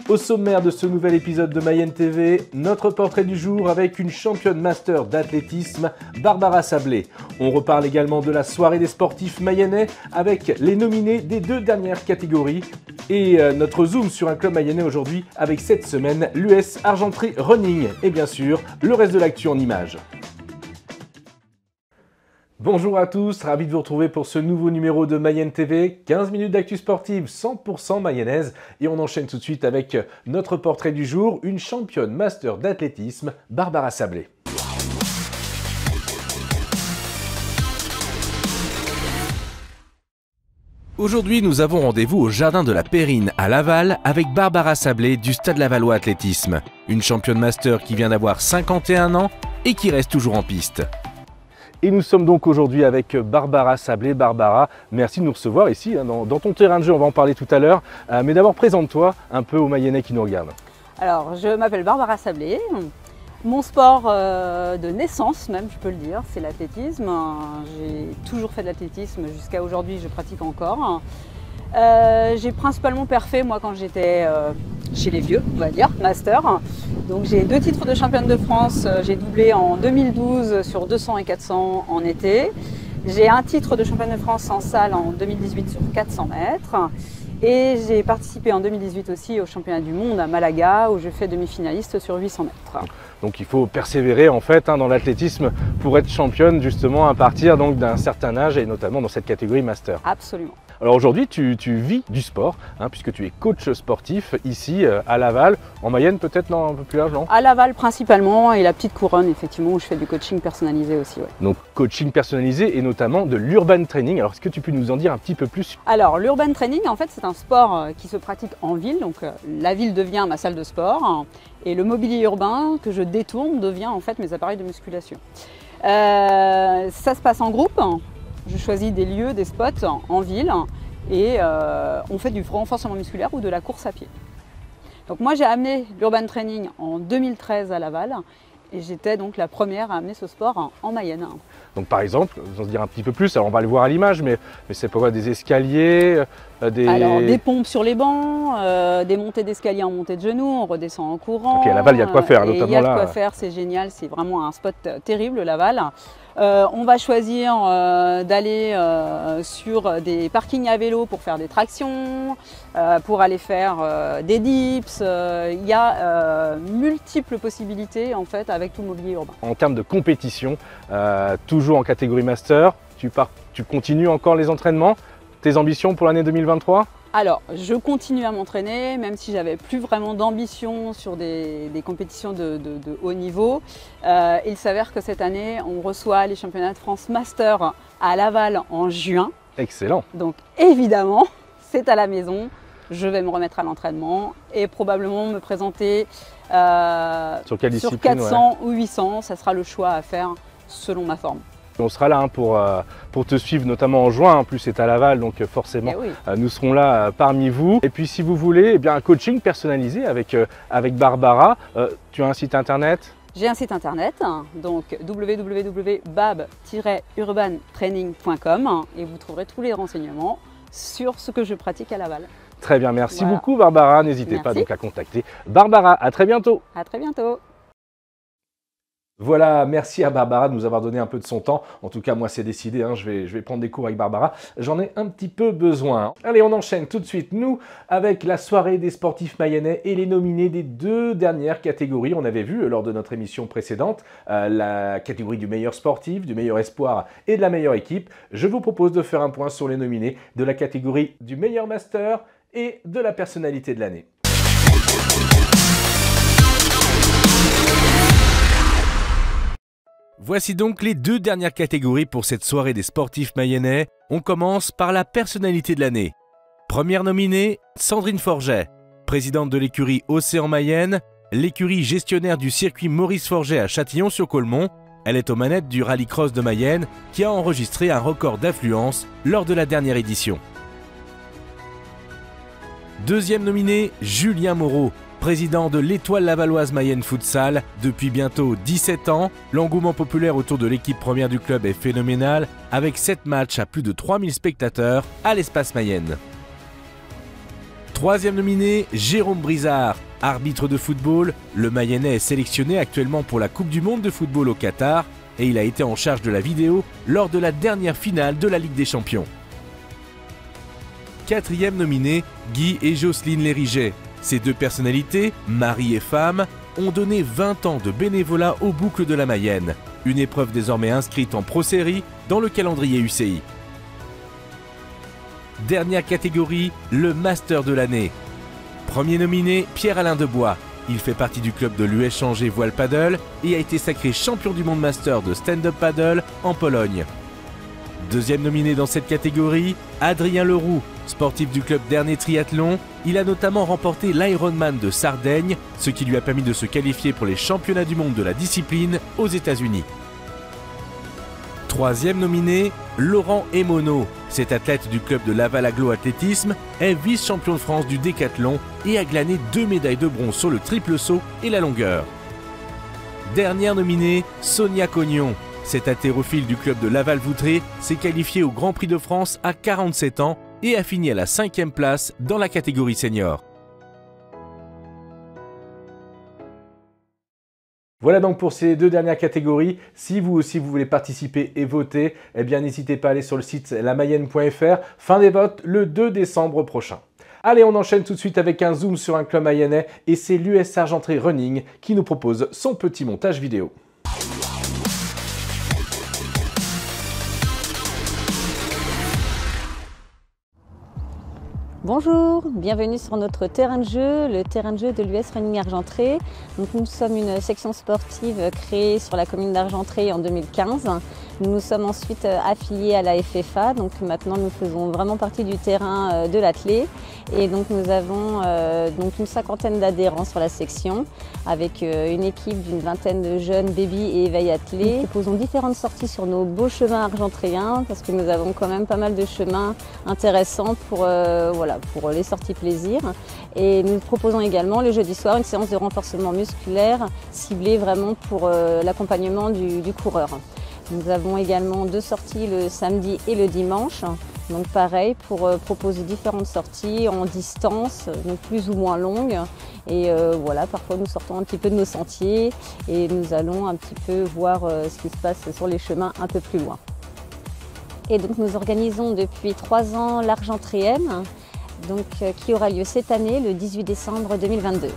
Au sommaire de ce nouvel épisode de Mayenne TV, notre portrait du jour avec une championne master d'athlétisme, Barbara Sablé. On reparle également de la soirée des sportifs mayennais avec les nominés des 2 dernières catégories. Et notre zoom sur un club mayennais aujourd'hui avec cette semaine l'US Argenterie Running. Et bien sûr, le reste de l'actu en images. Bonjour à tous, ravi de vous retrouver pour ce nouveau numéro de Mayenne TV, 15 minutes d'actu sportive 100% mayonnaise et on enchaîne tout de suite avec notre portrait du jour, une championne master d'athlétisme, Barbara Sablé. Aujourd'hui, nous avons rendez-vous au Jardin de la Périne à Laval avec Barbara Sablé du Stade Lavallois Athlétisme, une championne master qui vient d'avoir 51 ans et qui reste toujours en piste. Et nous sommes donc aujourd'hui avec Barbara Sablé. Barbara, merci de nous recevoir ici dans ton terrain de jeu, on va en parler tout à l'heure. Mais d'abord, présente-toi un peu aux Mayennais qui nous regardent. Alors, je m'appelle Barbara Sablé. Mon sport de naissance, même, je peux le dire, c'est l'athlétisme. J'ai toujours fait de l'athlétisme, jusqu'à aujourd'hui, je pratique encore. J'ai principalement perfé, moi, quand j'étais chez les vieux, on va dire, master. Donc j'ai 2 titres de championne de France, j'ai doublé en 2012 sur 200 et 400 en été. J'ai un titre de championne de France en salle en 2018 sur 400 mètres. Et j'ai participé en 2018 aussi au championnat du monde à Malaga où je fais demi-finaliste sur 800 mètres. Donc il faut persévérer en fait dans l'athlétisme pour être championne justement à partir d'un certain âge et notamment dans cette catégorie master. Absolument. Alors aujourd'hui tu vis du sport puisque tu es coach sportif ici à Laval, en Mayenne peut-être un peu plus large, non? À Laval principalement et la petite couronne effectivement où je fais du coaching personnalisé aussi. Ouais. Donc coaching personnalisé et notamment de l'urban training. Alors est-ce que tu peux nous en dire un petit peu plus? Alors l'urban training en fait c'est un sport qui se pratique en ville, donc la ville devient ma salle de sport et le mobilier urbain que je détourne devient en fait mes appareils de musculation. Ça se passe en groupe. Je choisis des lieux, des spots en ville et on fait du renforcement musculaire ou de la course à pied. Donc moi j'ai amené l'urban training en 2013 à Laval et j'étais donc la première à amener ce sport en Mayenne. Donc par exemple, on va se dire un petit peu plus, alors on va le voir à l'image, mais c'est pourquoi des escaliers, Alors des pompes sur les bancs, des montées d'escalier en montée de genoux, on redescend en courant. Et puis à Laval il y a de quoi faire, notamment là. Il y a de quoi faire, c'est génial, c'est vraiment un spot terrible Laval. On va choisir d'aller sur des parkings à vélo pour faire des tractions, pour aller faire des dips. Il y a multiples possibilités en fait avec tout le mobilier urbain. En termes de compétition, toujours en catégorie master, tu continues encore les entraînements, tes ambitions pour l'année 2023? Alors, je continue à m'entraîner, même si j'avais plus vraiment d'ambition sur des compétitions de haut niveau. Il s'avère que cette année, on reçoit les championnats de France Master à Laval en juin. Excellent. Donc évidemment, c'est à la maison. Je vais me remettre à l'entraînement et probablement me présenter sur 400 ou 800. Ça sera le choix à faire selon ma forme. On sera là pour te suivre, notamment en juin. En plus, c'est à Laval, donc forcément, oui. Nous serons là parmi vous. Et puis, si vous voulez, un coaching personnalisé avec Barbara, tu as un site internet? J'ai un site internet, donc www.bab-urbantraining.com et vous trouverez tous les renseignements sur ce que je pratique à Laval. Très bien, merci beaucoup Barbara. N'hésitez pas donc à contacter Barbara. À très bientôt. À très bientôt. Voilà, merci à Barbara de nous avoir donné un peu de son temps. En tout cas, moi, c'est décidé, je vais prendre des cours avec Barbara. J'en ai un petit peu besoin. Allez, on enchaîne tout de suite, nous, avec la soirée des sportifs mayennais et les nominés des 2 dernières catégories. On avait vu, lors de notre émission précédente, la catégorie du meilleur sportif, du meilleur espoir et de la meilleure équipe. Je vous propose de faire un point sur les nominés de la catégorie du meilleur master et de la personnalité de l'année. Voici donc les 2 dernières catégories pour cette soirée des sportifs mayennais. On commence par la personnalité de l'année. Première nominée, Sandrine Forget, présidente de l'écurie Océan Mayenne, l'écurie gestionnaire du circuit Maurice Forget à Châtillon-sur-Colmont. Elle est aux manettes du rallycross de Mayenne qui a enregistré un record d'affluence lors de la dernière édition. Deuxième nominé, Julien Moreau, président de l'Étoile Lavalloise Mayenne Futsal depuis bientôt 17 ans. L'engouement populaire autour de l'équipe première du club est phénoménal, avec 7 matchs à plus de 3000 spectateurs à l'Espace Mayenne. Troisième nominé, Jérôme Brizard. Arbitre de football, le Mayennais est sélectionné actuellement pour la Coupe du Monde de football au Qatar et il a été en charge de la vidéo lors de la dernière finale de la Ligue des Champions. Quatrième nominé, Guy et Jocelyne Lériget. Ces deux personnalités, mari et femme, ont donné 20 ans de bénévolat aux boucles de la Mayenne, une épreuve désormais inscrite en pro-série dans le calendrier UCI. Dernière catégorie, le Master de l'année. Premier nominé, Pierre-Alain Debois. Il fait partie du club de l'US Angers Voile Paddle et a été sacré champion du monde master de stand-up paddle en Pologne. Deuxième nominé dans cette catégorie, Adrien Leroux, sportif du club d'Ernée Triathlon. Il a notamment remporté l'Ironman de Sardaigne, ce qui lui a permis de se qualifier pour les championnats du monde de la discipline aux États-Unis. Troisième nominé, Laurent Emono. Cet athlète du club de Laval Aglo Athlétisme est vice-champion de France du décathlon et a glané 2 médailles de bronze sur le triple saut et la longueur. Dernière nominée, Sonia Cognon. Cette haltérophile du club de Laval-Voutré s'est qualifiée au Grand Prix de France à 47 ans et a fini à la 5e place dans la catégorie senior. Voilà donc pour ces deux dernières catégories. Si vous aussi vous voulez participer et voter, eh bien n'hésitez pas à aller sur le site lamayenne.fr. Fin des votes le 2 décembre prochain. Allez, on enchaîne tout de suite avec un zoom sur un club mayennais et c'est l'US Argentré Running qui nous propose son petit montage vidéo. Bonjour, bienvenue sur notre terrain de jeu, le terrain de jeu de l'US Running Argentré. Donc, nous sommes une section sportive créée sur la commune d'Argentré en 2015. Nous nous sommes ensuite affiliés à la FFA, donc maintenant nous faisons vraiment partie du terrain de l'athlé. Et donc nous avons une cinquantaine d'adhérents sur la section, avec une équipe d'une vingtaine de jeunes baby et éveil athlés. Nous proposons différentes sorties sur nos beaux chemins argentréens, parce que nous avons quand même pas mal de chemins intéressants pour les sorties plaisir. Et nous proposons également le jeudi soir une séance de renforcement musculaire ciblée vraiment pour l'accompagnement du coureur. Nous avons également 2 sorties le samedi et le dimanche. Donc pareil, pour proposer différentes sorties en distance, donc plus ou moins longues. Et parfois nous sortons un petit peu de nos sentiers et nous allons un petit peu voir ce qui se passe sur les chemins un peu plus loin. Et donc nous organisons depuis 3 ans l'Argentréenne, qui aura lieu cette année, le 18 décembre 2022.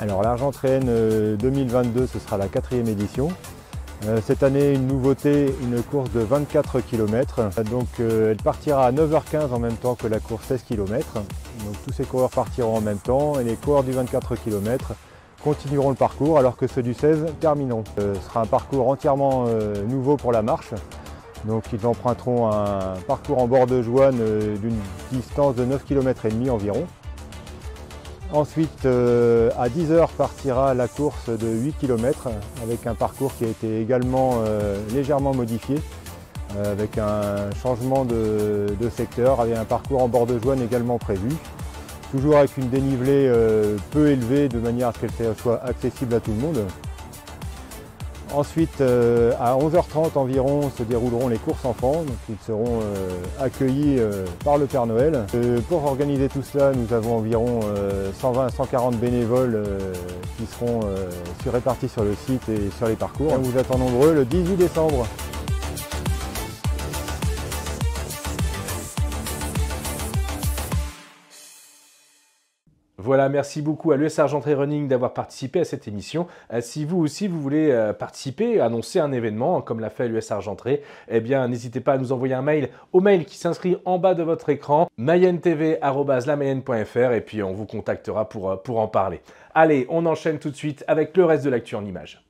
Alors l'Argentréenne 2022, ce sera la 4e édition. Cette année, une nouveauté, une course de 24 km. Donc elle partira à 9h15 en même temps que la course 16 km. Donc tous ces coureurs partiront en même temps et les coureurs du 24 km continueront le parcours alors que ceux du 16 termineront. Ce sera un parcours entièrement nouveau pour la marche. Donc ils emprunteront un parcours en bord de Joanne d'une distance de 9 km et demi environ. Ensuite, à 10h partira la course de 8 km avec un parcours qui a été également légèrement modifié, avec un changement de secteur, avec un parcours en bord de Joanne également prévu. Toujours avec une dénivelée peu élevée de manière à ce qu'elle soit accessible à tout le monde. Ensuite, à 11h30 environ, se dérouleront les courses enfants. Donc, ils seront accueillis par le Père Noël. Pour organiser tout cela, nous avons environ 120-140 bénévoles qui seront répartis sur le site et sur les parcours. On vous attend nombreux le 18 décembre. Voilà, merci beaucoup à l'US Argentré Running d'avoir participé à cette émission. Si vous aussi, vous voulez participer, annoncer un événement comme l'a fait l'US Argentré, eh bien, n'hésitez pas à nous envoyer un mail au mail qui s'inscrit en bas de votre écran, mayenne.tv@lamayenne.fr et puis on vous contactera pour en parler. Allez, on enchaîne tout de suite avec le reste de l'actu en images.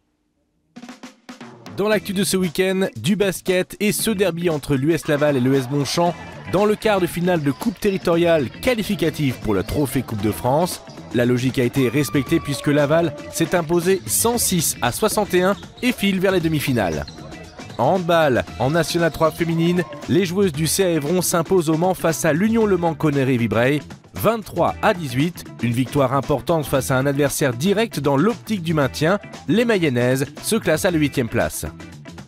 Dans l'actu de ce week-end, du basket et ce derby entre l'US Laval et l'US Bonchamp dans le quart de finale de Coupe territoriale qualificative pour le trophée Coupe de France. La logique a été respectée puisque Laval s'est imposé 106-61 et file vers les demi-finales. En handball, en National 3 féminine, les joueuses du CA Évron s'imposent au Mans face à l'Union Le Mans Connery-Vibraye, 23-18, une victoire importante face à un adversaire direct dans l'optique du maintien. Les Mayennaises se classent à la 8e place.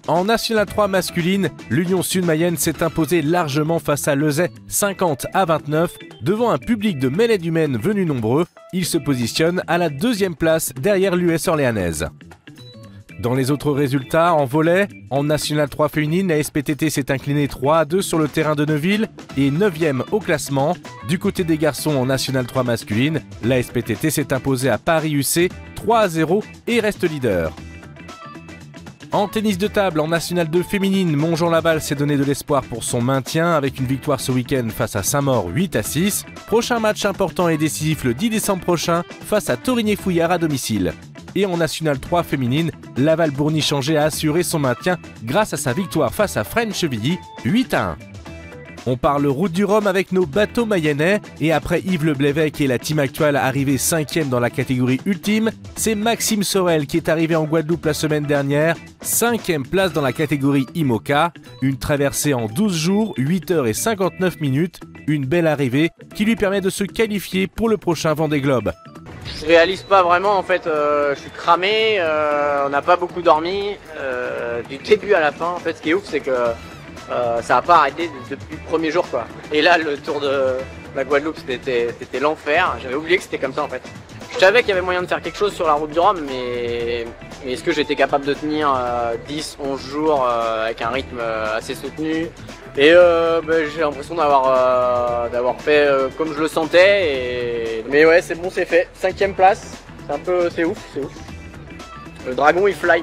En National 3 masculine, l'Union Sud-Mayenne s'est imposée largement face à Lezay 50-29. Devant un public de Meillet-du-Maine venu nombreux, il se positionne à la 2e place derrière l'US Orléanaise. Dans les autres résultats, en volley, en National 3 féminine, la SPTT s'est inclinée 3-2 sur le terrain de Neuville et 9e au classement. Du côté des garçons en National 3 masculine, la SPTT s'est imposée à Paris UC 3-0 et reste leader. En tennis de table, en National 2 féminine, Montjean-Laval s'est donné de l'espoir pour son maintien avec une victoire ce week-end face à Saint-Maur 8-6. Prochain match important et décisif le 10 décembre prochain face à Torigné-Fouillard à domicile. Et en National 3 féminine, Laval-Bourny-Changé a assuré son maintien grâce à sa victoire face à Fresnes-Chevilly 8-1. On parle route du Rhum avec nos bateaux mayennais et après Yves Le Blévec et la team actuelle arrivée 5e dans la catégorie ultime, c'est Maxime Sorel qui est arrivé en Guadeloupe la semaine dernière, 5e place dans la catégorie IMOCA, une traversée en 12 jours, 8h59, une belle arrivée qui lui permet de se qualifier pour le prochain Vendée Globe. Je réalise pas vraiment en fait, je suis cramé, on n'a pas beaucoup dormi, du début à la fin en fait. Ce qui est ouf c'est que ça n'a pas arrêté depuis le premier jour quoi. Et là le tour de la Guadeloupe c'était l'enfer, j'avais oublié que c'était comme ça en fait. Je savais qu'il y avait moyen de faire quelque chose sur la route du Rhum, mais est-ce que j'étais capable de tenir 10-11 jours avec un rythme assez soutenu? Et j'ai l'impression d'avoir fait comme je le sentais. Mais ouais, c'est bon, c'est fait. 5e place, c'est ouf. Le dragon il fly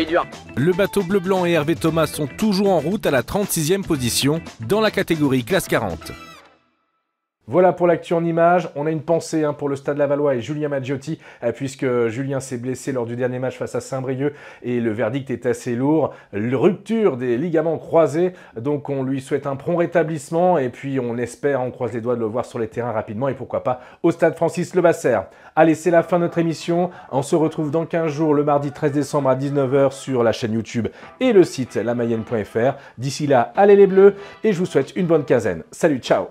dur. Le bateau bleu-blanc et Hervé Thomas sont toujours en route à la 36e position dans la catégorie classe 40. Voilà pour l'actu en images. On a une pensée pour le Stade Lavallois et Julien Maggiotti, puisque Julien s'est blessé lors du dernier match face à Saint-Brieuc et le verdict est assez lourd. Rupture des ligaments croisés, donc on lui souhaite un prompt rétablissement et puis on espère, on croise les doigts de le voir sur les terrains rapidement et pourquoi pas au Stade Francis Levasseur. Allez, c'est la fin de notre émission. On se retrouve dans 15 jours, le mardi 13 décembre à 19h sur la chaîne YouTube et le site lamayenne.fr. D'ici là, allez les Bleus et je vous souhaite une bonne quinzaine. Salut, ciao!